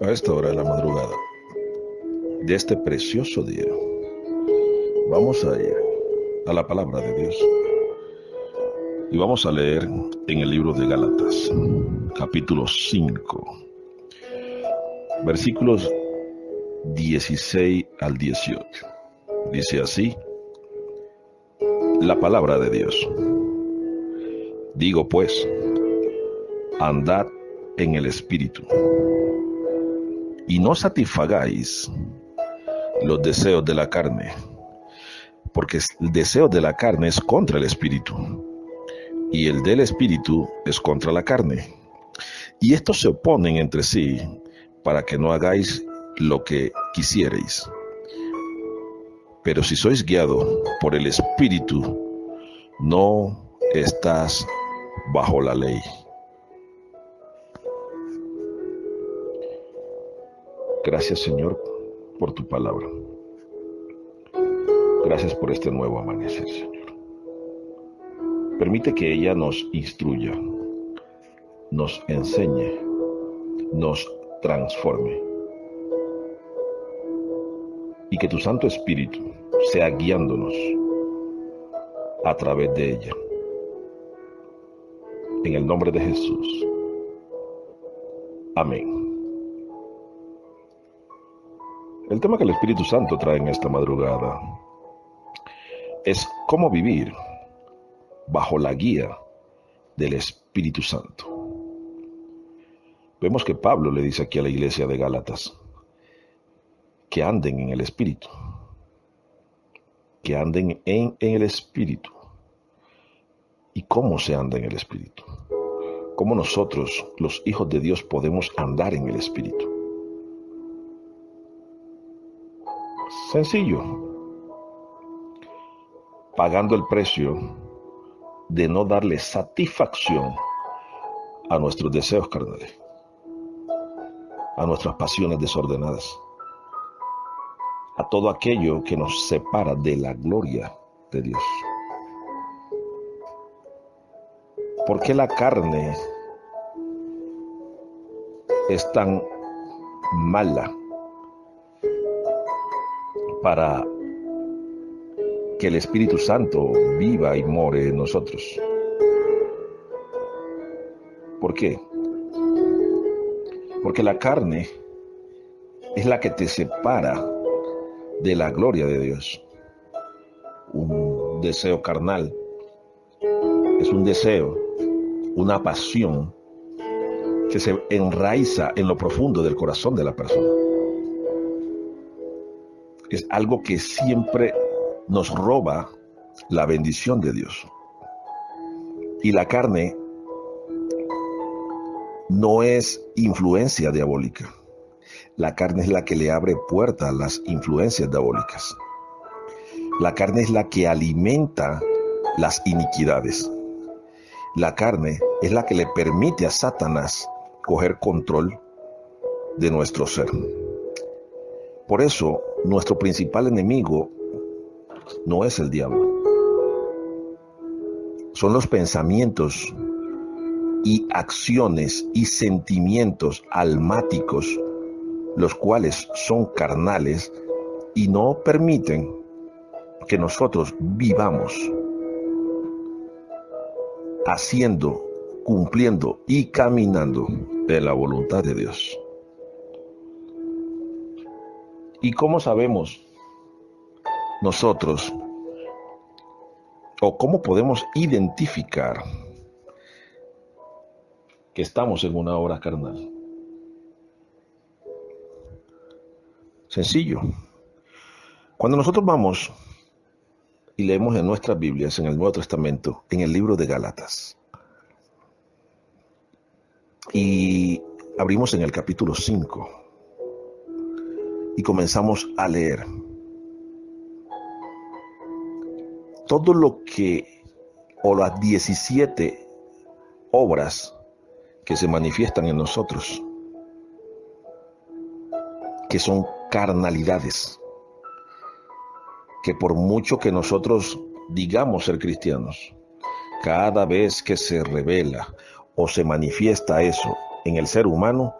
A esta hora de la madrugada de este precioso día, vamos a ir a la palabra de Dios y vamos a leer en el libro de Gálatas, capítulo 5, versículos 16 al 18. Dice así la palabra de Dios: digo pues, andad en el Espíritu, y no satisfagáis los deseos de la carne, porque el deseo de la carne es contra el Espíritu, y el del Espíritu es contra la carne. Y estos se oponen entre sí, para que no hagáis lo que quisierais. Pero si sois guiados por el Espíritu, no estás bajo la ley. Gracias, Señor, por tu palabra. Gracias por este nuevo amanecer, Señor. Permite que ella nos instruya, nos enseñe, nos transforme. Y que tu Santo Espíritu sea guiándonos a través de ella. En el nombre de Jesús. Amén. El tema que el Espíritu Santo trae en esta madrugada es cómo vivir bajo la guía del Espíritu Santo. Vemos que Pablo le dice aquí a la iglesia de Gálatas que anden en el Espíritu, que anden en el Espíritu. ¿Y cómo se anda en el Espíritu? ¿Cómo nosotros, los hijos de Dios, podemos andar en el Espíritu? Sencillo, pagando el precio de no darle satisfacción a nuestros deseos carnales, a nuestras pasiones desordenadas, a todo aquello que nos separa de la gloria de Dios. ¿Por qué la carne es tan mala para que el Espíritu Santo viva y more en nosotros? ¿Por qué? Porque la carne es la que te separa de la gloria de Dios. Un deseo carnal es un deseo, una pasión que se enraiza en lo profundo del corazón de la persona. Es algo que siempre nos roba la bendición de Dios. Y la carne no es influencia diabólica. La carne es la que le abre puerta a las influencias diabólicas. La carne es la que alimenta las iniquidades. La carne es la que le permite a Satanás coger control de nuestro ser. Por eso, nuestro principal enemigo no es el diablo. Son los pensamientos y acciones y sentimientos almáticos, los cuales son carnales y no permiten que nosotros vivamos haciendo, cumpliendo y caminando en la voluntad de Dios. ¿Y cómo sabemos nosotros, o cómo podemos identificar que estamos en una obra carnal? Sencillo. Cuando nosotros vamos y leemos en nuestras Biblias, en el Nuevo Testamento, en el libro de Gálatas, y abrimos en el capítulo 5 y comenzamos a leer todo lo que, o las 17 obras que se manifiestan en nosotros, que son carnalidades, que por mucho que nosotros digamos ser cristianos, cada vez que se revela o se manifiesta eso en el ser humano,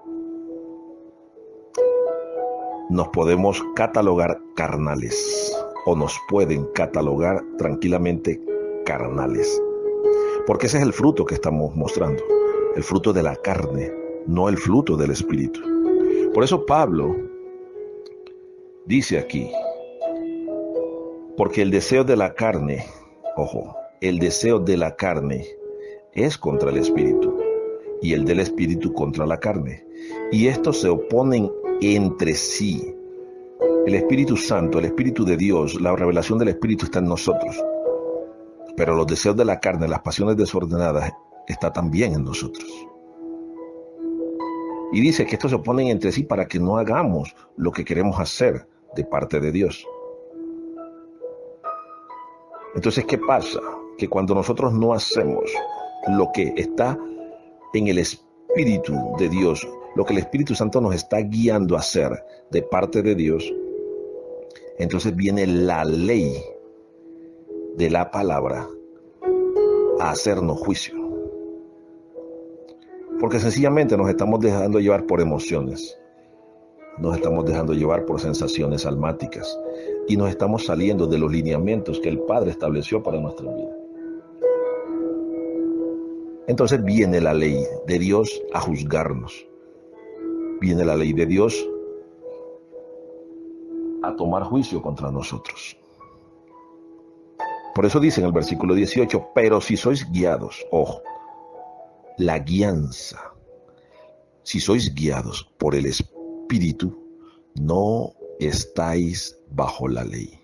nos podemos catalogar carnales, o nos pueden catalogar tranquilamente carnales, porque ese es el fruto que estamos mostrando, el fruto de la carne, no el fruto del Espíritu. Por eso Pablo dice aquí, porque el deseo de la carne, ojo, el deseo de la carne es contra el Espíritu, y el del Espíritu contra la carne, y estos se oponen entre sí. El Espíritu Santo, el Espíritu de Dios, la revelación del Espíritu está en nosotros, pero los deseos de la carne, las pasiones desordenadas, está también en nosotros. Y dice que estos se oponen entre sí para que no hagamos lo que queremos hacer de parte de Dios. Entonces, ¿qué pasa? Que cuando nosotros no hacemos lo que está en el Espíritu de Dios, lo que el Espíritu Santo nos está guiando a hacer de parte de Dios, entonces viene la ley de la palabra a hacernos juicio. Porque sencillamente nos estamos dejando llevar por emociones, nos estamos dejando llevar por sensaciones almáticas y nos estamos saliendo de los lineamientos que el Padre estableció para nuestra vida. Entonces viene la ley de Dios a juzgarnos. Viene la ley de Dios a tomar juicio contra nosotros. Por eso dice en el versículo 18, pero si sois guiados, ojo, la guianza, si sois guiados por el Espíritu, no estáis bajo la ley.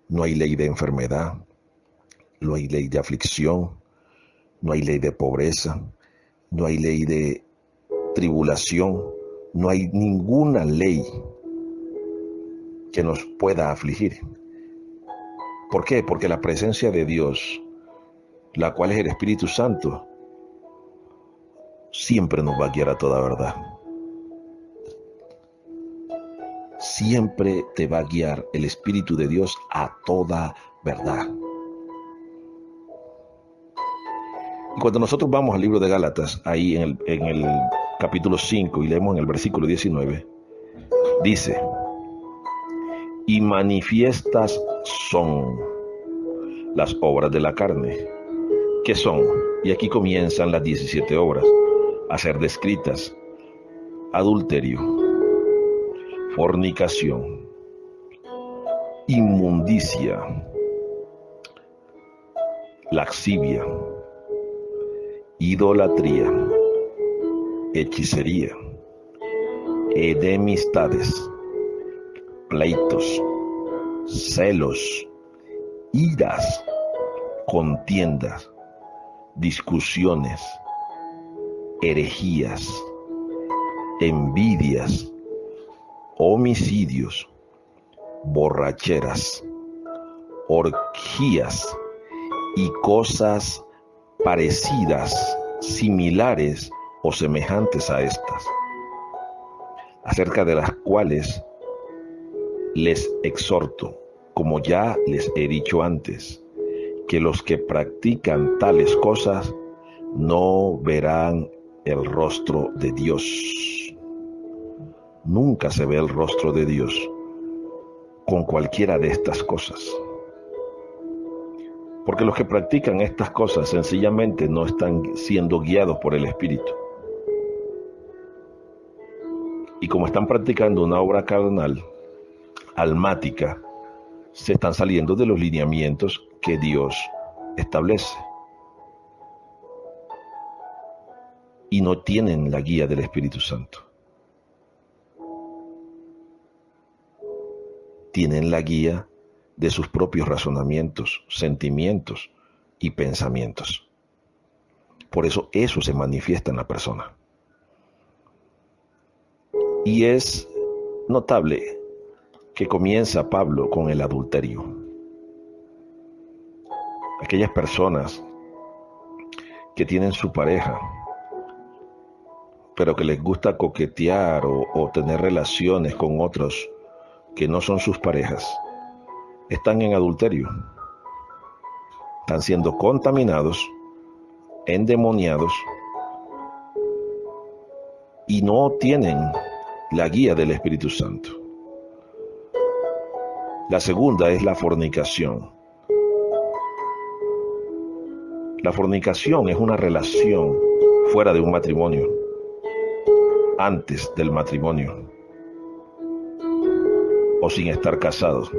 No hay ley de enfermedad, no hay ley de aflicción, no hay ley de pobreza, no hay ley de tribulación, no hay ninguna ley que nos pueda afligir. ¿Por qué? Porque la presencia de Dios, la cual es el Espíritu Santo, siempre nos va a guiar a toda verdad. Siempre te va a guiar el Espíritu de Dios a toda verdad. Y cuando nosotros vamos al libro de Gálatas, ahí en el capítulo 5, y leemos en el versículo 19, dice, y manifiestas son las obras de la carne. ¿Qué son? Y aquí comienzan las 17 obras a ser descritas: adulterio, fornicación, inmundicia, lascivia, idolatría, hechicería, enemistades, pleitos, celos, iras, contiendas, discusiones, herejías, envidias, homicidios, borracheras, orgías y cosas parecidas, similares o semejantes a estas, acerca de las cuales les exhorto, como ya les he dicho antes, que los que practican tales cosas no verán el rostro de Dios. Nunca se ve el rostro de Dios con cualquiera de estas cosas. Porque los que practican estas cosas sencillamente no están siendo guiados por el Espíritu. Y como están practicando una obra carnal, almática, se están saliendo de los lineamientos que Dios establece. Y no tienen la guía del Espíritu Santo. Tienen la guía de sus propios razonamientos, sentimientos y pensamientos. Por eso se manifiesta en la persona. Y es notable que comienza Pablo con el adulterio. Aquellas personas que tienen su pareja, pero que les gusta coquetear o tener relaciones con otros que no son sus parejas, están en adulterio. Están siendo contaminados, endemoniados, y no tienen la guía del Espíritu Santo. La segunda es la fornicación. La fornicación es una relación fuera de un matrimonio, antes del matrimonio, o sin estar casados,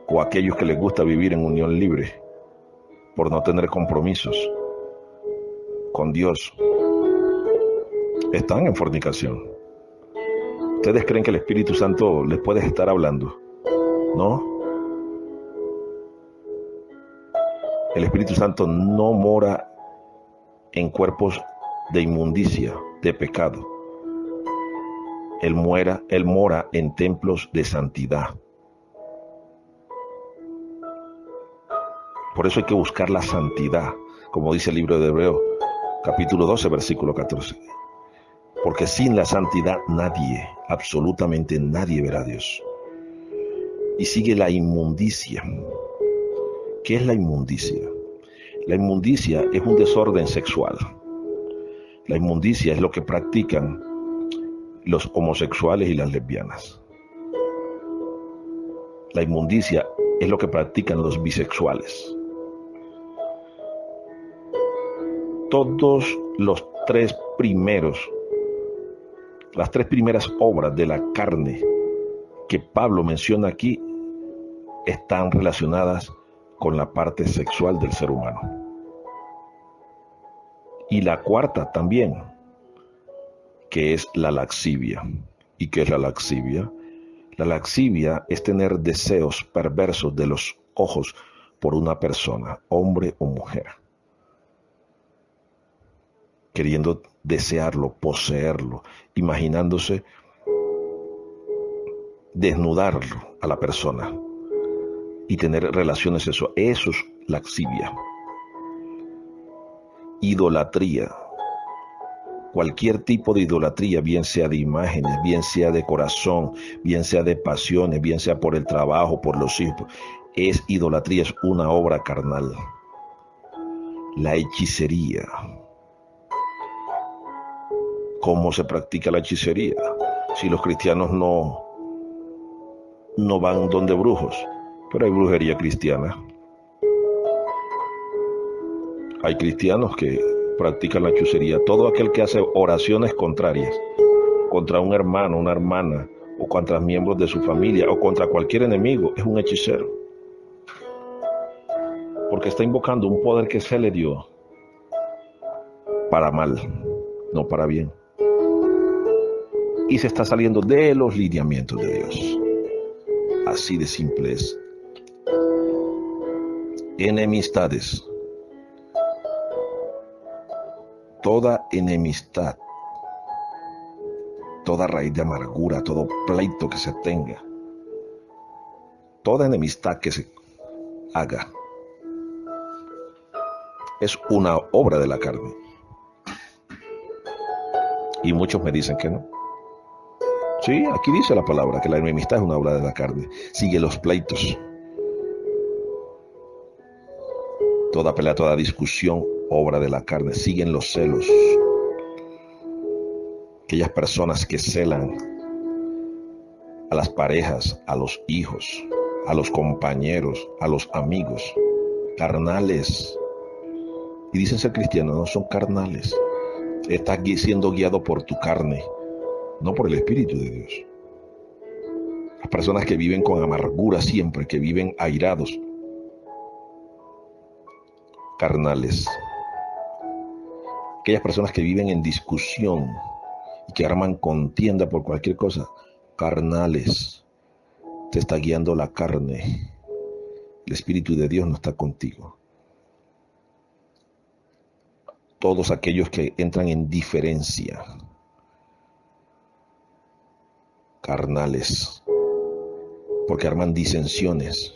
o aquellos que les gusta vivir en unión libre por no tener compromisos con Dios, están en fornicación. ¿Ustedes creen que el Espíritu Santo les puede estar hablando? ¿No? El Espíritu Santo no mora en cuerpos de inmundicia, de pecado. Él mora en templos de santidad. Por eso hay que buscar la santidad, como dice el libro de Hebreos, capítulo 12, versículo 14. Porque sin la santidad nadie, absolutamente nadie verá a Dios. Y sigue la inmundicia. ¿Qué es la inmundicia? La inmundicia es un desorden sexual. La inmundicia es lo que practican los homosexuales y las lesbianas. La inmundicia es lo que practican los bisexuales. Todos las tres primeras obras de la carne que Pablo menciona aquí están relacionadas con la parte sexual del ser humano. Y la cuarta también, que es la laxivia. ¿Y qué es la laxivia? La laxivia es tener deseos perversos de los ojos por una persona, hombre o mujer, queriendo desearlo, poseerlo, imaginándose desnudarlo a la persona y tener relaciones sexuales. Eso es laxivia. Idolatría. Cualquier tipo de idolatría, bien sea de imágenes, bien sea de corazón, bien sea de pasiones, bien sea por el trabajo, por los hijos, es idolatría, es una obra carnal. La hechicería. ¿Cómo se practica la hechicería? Si los cristianos no van donde brujos, pero hay brujería cristiana. Hay cristianos que practican la hechicería. Todo aquel que hace oraciones contrarias contra un hermano, una hermana, o contra miembros de su familia, o contra cualquier enemigo, es un hechicero. Porque está invocando un poder que se le dio para mal, no para bien. Y se está saliendo de los lineamientos de Dios. Así de simple es. Enemistades. Toda enemistad, toda raíz de amargura, todo pleito que se tenga, toda enemistad que se haga, es una obra de la carne. Y muchos me dicen que no. Sí, aquí dice la palabra que la enemistad es una obra de la carne. Sigue los pleitos. Toda pelea, toda discusión, obra de la carne. Siguen los celos. Aquellas personas que celan a las parejas, a los hijos, a los compañeros, a los amigos, carnales. Y dicen ser cristianos, no son carnales. Estás siendo guiado por tu carne, no por el Espíritu de Dios. Las personas que viven con amargura siempre, que viven airados, carnales. Aquellas personas que viven en discusión y que arman contienda por cualquier cosa, carnales. Te está guiando la carne. El Espíritu de Dios no está contigo. Todos aquellos que entran en diferencia, carnales, porque arman disensiones,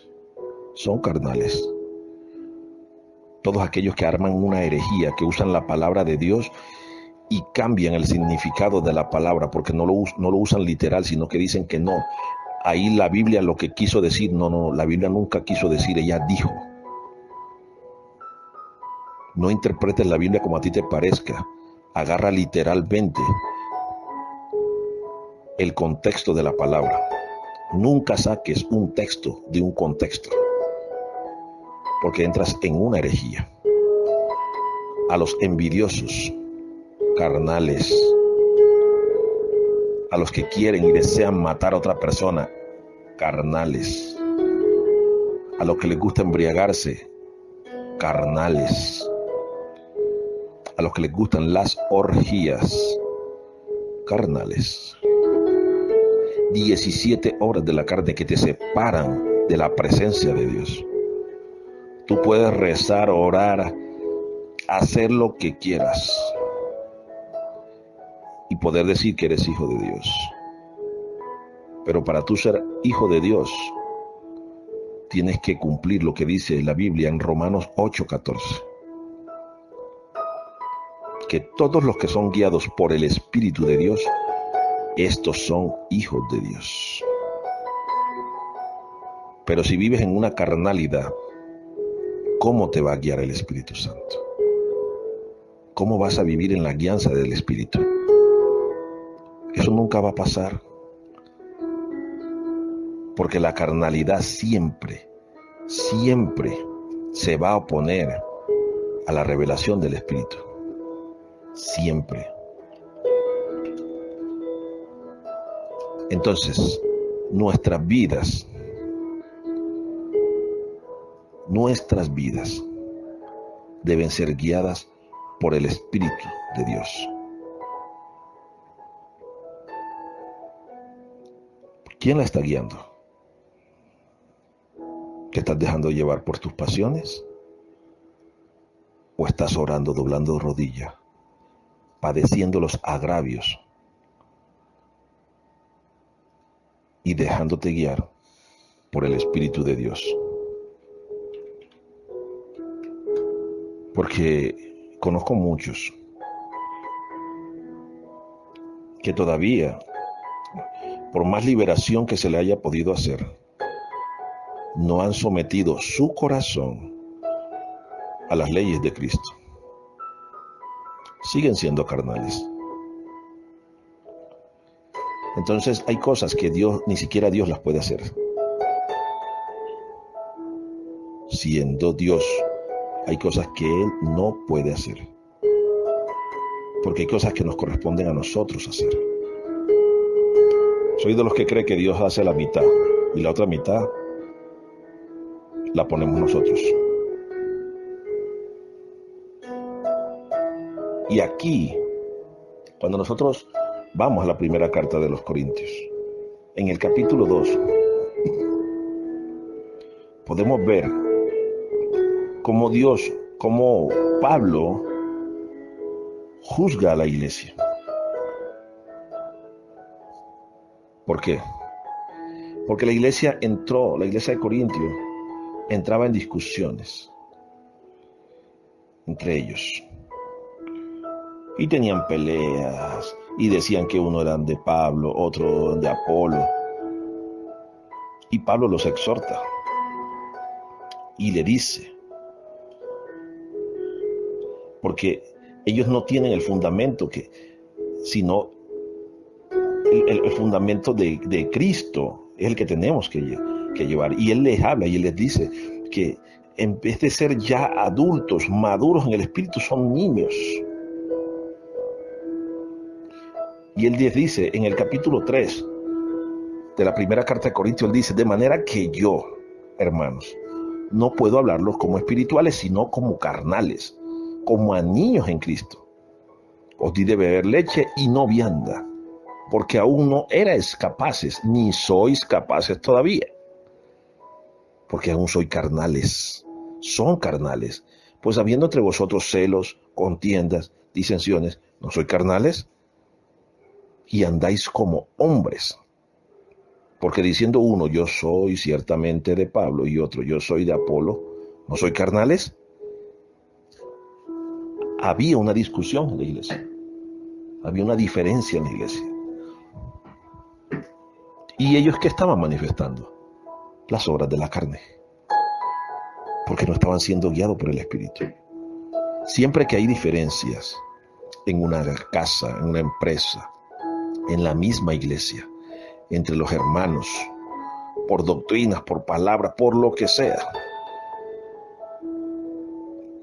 son carnales. Todos aquellos que arman una herejía, que usan la palabra de Dios y cambian el significado de la palabra, porque no lo usan literal, sino que dicen que no. Ahí la Biblia lo que quiso decir, no, la Biblia nunca quiso decir, ella dijo. No interpretes la Biblia como a ti te parezca. Agarra literalmente el contexto de la palabra. Nunca saques un texto de un contexto, porque entras en una herejía. A los envidiosos, carnales, a los que quieren y desean matar a otra persona, carnales, a los que les gusta embriagarse, carnales, a los que les gustan las orgías, carnales. 17 obras de la carne que te separan de la presencia de Dios. Tú puedes rezar, orar, hacer lo que quieras y poder decir que eres hijo de Dios. Pero para tú ser hijo de Dios, tienes que cumplir lo que dice la Biblia en Romanos 8:14. Que todos los que son guiados por el Espíritu de Dios, estos son hijos de Dios. Pero si vives en una carnalidad, ¿cómo te va a guiar el Espíritu Santo? ¿Cómo vas a vivir en la guianza del Espíritu? Eso nunca va a pasar. Porque la carnalidad siempre se va a oponer a la revelación del Espíritu. Siempre. Entonces, nuestras vidas deben ser guiadas por el Espíritu de Dios. ¿Quién la está guiando? ¿Te estás dejando llevar por tus pasiones? ¿O estás orando, doblando rodillas, padeciendo los agravios y dejándote guiar por el Espíritu de Dios? Porque conozco muchos que todavía, por más liberación que se le haya podido hacer, no han sometido su corazón a las leyes de Cristo. Siguen siendo carnales. Entonces hay cosas que ni siquiera Dios las puede hacer. Siendo Dios, hay cosas que Él no puede hacer. Porque hay cosas que nos corresponden a nosotros hacer. Soy de los que cree que Dios hace la mitad y la otra mitad la ponemos nosotros. Y aquí, cuando nosotros vamos a la primera carta de los Corintios, en el capítulo 2, podemos ver cómo Pablo juzga a la iglesia. ¿Por qué? Porque la iglesia de Corintios entraba en discusiones entre ellos. Y tenían peleas, y decían que uno eran de Pablo, otro de Apolo. Y Pablo los exhorta y le dice, porque ellos no tienen el fundamento sino el fundamento de Cristo es el que tenemos que llevar. Y Él les habla y Él les dice que en vez de ser ya adultos, maduros en el Espíritu, son niños. Y Él les dice en el capítulo 3 de la primera carta de Corintios, Él dice, de manera que yo, hermanos, no puedo hablarlos como espirituales, sino como carnales, como a niños en Cristo. Os di de beber leche y no vianda, porque aún no erais capaces, ni sois capaces todavía, porque aún sois carnales, son carnales. Pues habiendo entre vosotros celos, contiendas, disensiones, ¿no sois carnales? Y andáis como hombres. Porque diciendo uno, yo soy ciertamente de Pablo, y otro, yo soy de Apolo, ¿no soy carnales? Había una discusión en la iglesia. Había una diferencia en la iglesia. ¿Y ellos qué estaban manifestando? Las obras de la carne. Porque no estaban siendo guiados por el Espíritu. Siempre que hay diferencias en una casa, en una empresa, en la misma iglesia, entre los hermanos, por doctrinas, por palabras, por lo que sea,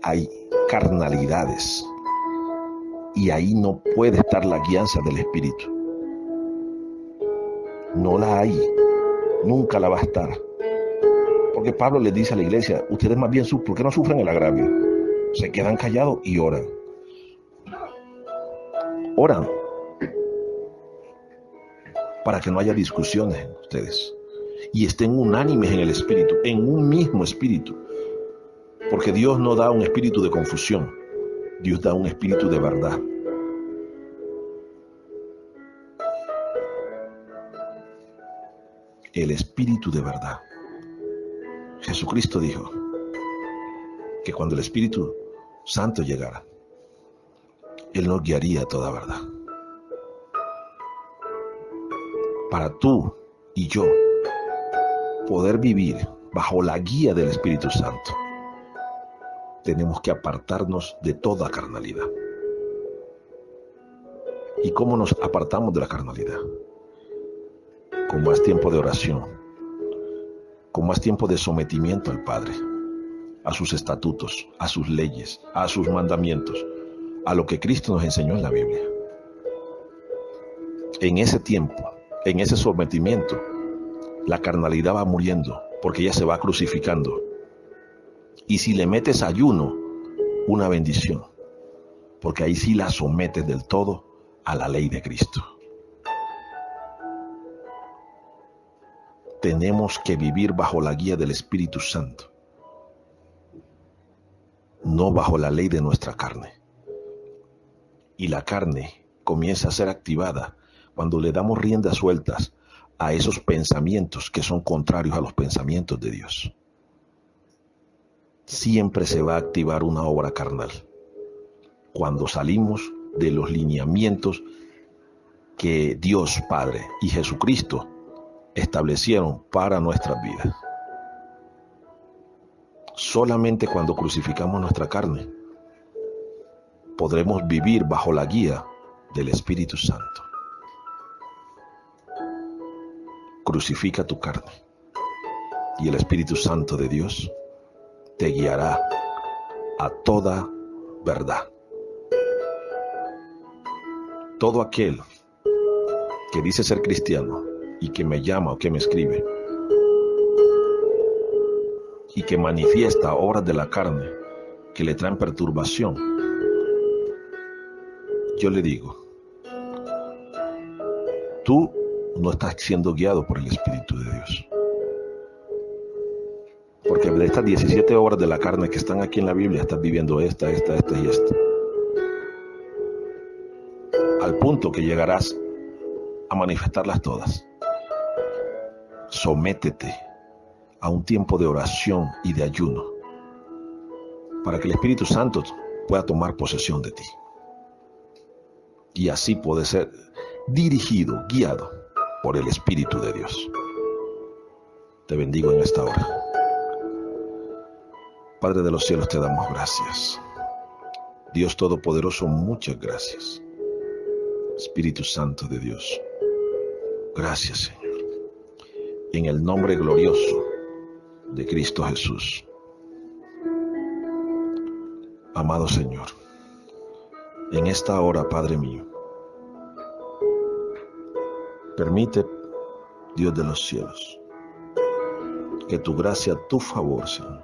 hay carnalidades y ahí no puede estar la guianza del Espíritu. No la hay, nunca la va a estar. Porque Pablo le dice a la iglesia, ustedes más bien, ¿por qué no sufren el agravio? Se quedan callados y oran. Oran para que no haya discusiones en ustedes y estén unánimes en el espíritu, en un mismo espíritu. Porque Dios no da un espíritu de confusión, Dios da un espíritu de verdad. El espíritu de verdad. Jesucristo dijo que cuando el Espíritu Santo llegara, Él nos guiaría a toda verdad. Para tú y yo poder vivir bajo la guía del Espíritu Santo, tenemos que apartarnos de toda carnalidad. ¿Y cómo nos apartamos de la carnalidad? Con más tiempo de oración, con más tiempo de sometimiento al Padre, a sus estatutos, a sus leyes, a sus mandamientos, a lo que Cristo nos enseñó en la Biblia. En ese tiempo, en ese sometimiento, la carnalidad va muriendo porque ella se va crucificando. Y si le metes ayuno, una bendición, porque ahí sí la sometes del todo a la ley de Cristo. Tenemos que vivir bajo la guía del Espíritu Santo, no bajo la ley de nuestra carne. Y la carne comienza a ser activada cuando le damos riendas sueltas a esos pensamientos que son contrarios a los pensamientos de Dios. Siempre se va a activar una obra carnal cuando salimos de los lineamientos que Dios Padre y Jesucristo establecieron para nuestras vidas. Solamente cuando crucificamos nuestra carne podremos vivir bajo la guía del Espíritu Santo. Crucifica tu carne y el Espíritu Santo de Dios te guiará a toda verdad. Todo aquel que dice ser cristiano y que me llama o que me escribe y que manifiesta obras de la carne que le traen perturbación, yo le digo, tú no estás siendo guiado por el Espíritu de Dios. Porque de estas 17 obras de la carne que están aquí en la Biblia, estás viviendo esta y esta. Al punto que llegarás a manifestarlas todas. Sométete a un tiempo de oración y de ayuno para que el Espíritu Santo pueda tomar posesión de ti. Y así puede ser dirigido, guiado por el Espíritu de Dios. Te bendigo en esta hora. Padre de los cielos, te damos gracias. Dios Todopoderoso, muchas gracias. Espíritu Santo de Dios, gracias, Señor. En el nombre glorioso de Cristo Jesús. Amado Señor, en esta hora, Padre mío, permite, Dios de los cielos, que tu gracia, tu favor, Señor,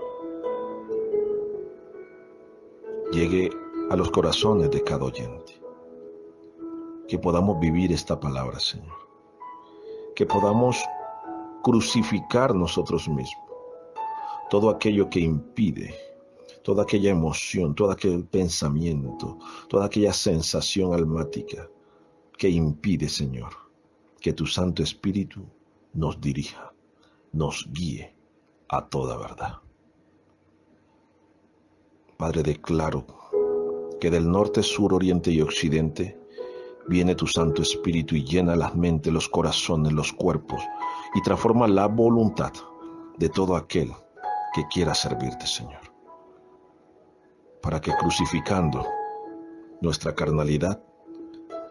llegue a los corazones de cada oyente. Que podamos vivir esta palabra, Señor. Que podamos crucificar nosotros mismos todo aquello que impide, toda aquella emoción, todo aquel pensamiento, toda aquella sensación almática que impide, Señor, que tu Santo Espíritu nos dirija, nos guíe a toda verdad. Padre, declaro que del norte, sur, oriente y occidente viene tu Santo Espíritu y llena las mentes, los corazones, los cuerpos y transforma la voluntad de todo aquel que quiera servirte, Señor. Para que crucificando nuestra carnalidad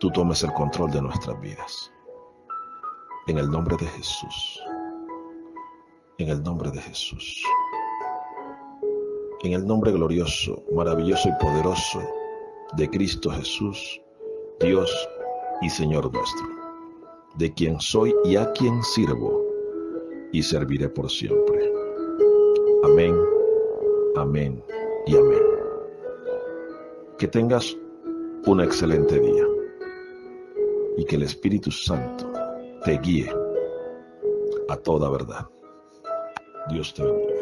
tú tomes el control de nuestras vidas. En el nombre de Jesús. En el nombre de Jesús. En el nombre glorioso, maravilloso y poderoso de Cristo Jesús, Dios y Señor nuestro, de quien soy y a quien sirvo y serviré por siempre. Amén, amén y amén. Que tengas un excelente día y que el Espíritu Santo te guíe a toda verdad. Dios te bendiga.